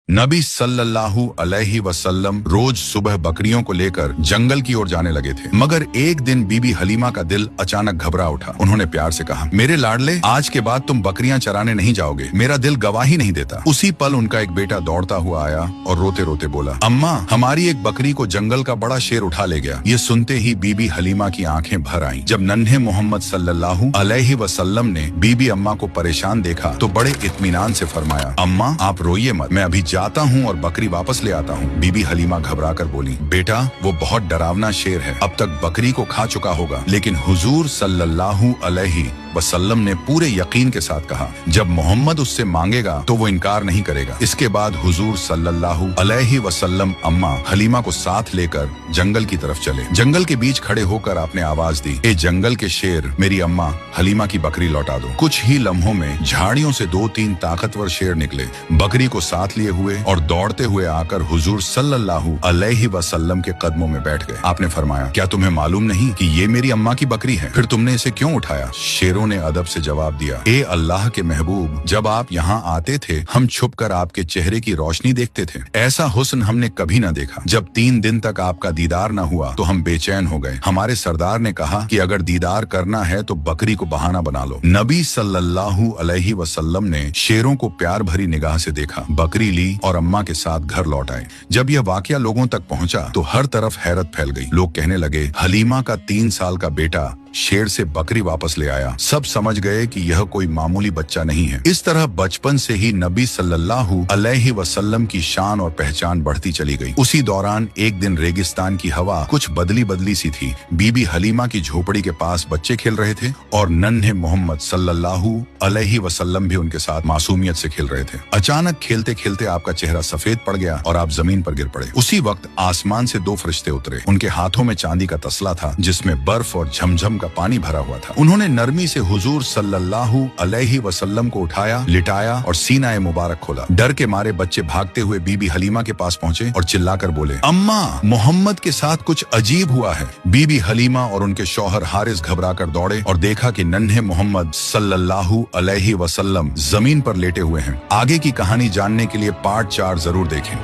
नबी सल्लल्लाहु अलैहि वसल्लम रोज सुबह बकरियों को लेकर जंगल की ओर जाने लगे थे, मगर एक दिन बीबी हलीमा का दिल अचानक घबरा उठा। उन्होंने प्यार से कहा, मेरे लाडले, आज के बाद तुम बकरियां चराने नहीं जाओगे, मेरा दिल गवाही नहीं देता। उसी पल उनका एक बेटा दौड़ता हुआ आया और रोते रोते बोला, अम्मा, हमारी एक बकरी को जंगल का बड़ा शेर उठा ले गया। ये सुनते ही बीबी हलीमा की आंखें भर आईं। जब नन्हे मोहम्मद सल्लल्लाहु अलैहि वसल्लम ने बीबी अम्मा को परेशान देखा तो बड़े इत्मीनान से फरमाया, अम्मा, आप रोइए मत, मैं अभी जाता हूँ और बकरी वापस ले आता हूँ। बीबी हलीमा घबरा कर बोली, बेटा, वो बहुत डरावना शेर है, अब तक बकरी को खा चुका होगा। लेकिन हुजूर सल्लल्लाहु अलैहि वसल्लम ने पूरे यकीन के साथ कहा, जब मोहम्मद उससे मांगेगा तो वो इनकार नहीं करेगा। इसके बाद हुजूर सल्लल्लाहु अलैहि वसल्लम अम्मा हलीमा को साथ लेकर जंगल की तरफ चले। जंगल के बीच खड़े होकर आपने आवाज दी, ए जंगल के शेर, मेरी अम्मा हलीमा की बकरी लौटा दो। कुछ ही लम्हों में झाड़ियों से 2-3 ताकतवर शेर निकले, बकरी को साथ लिए हुए और दौड़ते हुए आकर हुजूर सल्लल्लाहु अलैहि वसल्लम के कदमों में बैठ गए। आपने फरमाया, क्या तुम्हें मालूम नहीं कि ये मेरी अम्मा की बकरी है? फिर तुमने इसे क्यों उठाया? शेरों ने अदब से जवाब दिया, ए अल्लाह के महबूब, जब आप यहाँ आते थे हम छुपकर आपके चेहरे की रोशनी देखते थे। ऐसा हुस्न हमने कभी न देखा। जब 3 दिन तक आपका दीदार न हुआ तो हम बेचैन हो गए। हमारे सरदार ने कहा कि अगर दीदार करना है तो बकरी को बहाना बना लो। नबी सल्लल्लाहु अलैहि वसल्लम ने शेरों को प्यार भरी निगाह से देखा, बकरी ली और अम्मा के साथ घर लौट आए। जब यह वाकया लोगों तक पहुंचा तो हर तरफ हैरत फैल गई। लोग कहने लगे, हलीमा का 3 साल का बेटा शेर से बकरी वापस ले आया। सब समझ गए कि यह कोई मामूली बच्चा नहीं है। इस तरह बचपन से ही नबी सल्लल्लाहु अलैहि वसल्लम की शान और पहचान बढ़ती चली गई। उसी दौरान एक दिन रेगिस्तान की हवा कुछ बदली बदली सी थी। बीबी हलीमा की झोपड़ी के पास बच्चे खेल रहे थे और नन्हे मोहम्मद सल्लल्लाहु अलैहि वसल्लम भी उनके साथ मासूमियत से खेल रहे थे। अचानक खेलते खेलते आपका चेहरा सफेद पड़ गया और आप जमीन पर गिर पड़े। उसी वक्त आसमान से 2 फरिश्ते उतरे। उनके हाथों में चांदी का तसला था जिसमें बर्फ और झमझम का पानी भरा हुआ था। उन्होंने नरमी से हुजूर सल्लल्लाहु अलैहि वसल्लम को उठाया, लिटाया और सीना मुबारक खोला। डर के मारे बच्चे भागते हुए बीबी हलीमा के पास पहुंचे और चिल्लाकर बोले, अम्मा, मोहम्मद के साथ कुछ अजीब हुआ है। बीबी हलीमा और उनके शौहर हारिस घबराकर दौड़े और देखा कि नन्हे मोहम्मद सल्लल्लाहु अलैहि वसल्लम जमीन पर लेटे हुए हैं। आगे की कहानी जानने के लिए पार्ट 4 जरूर देखें।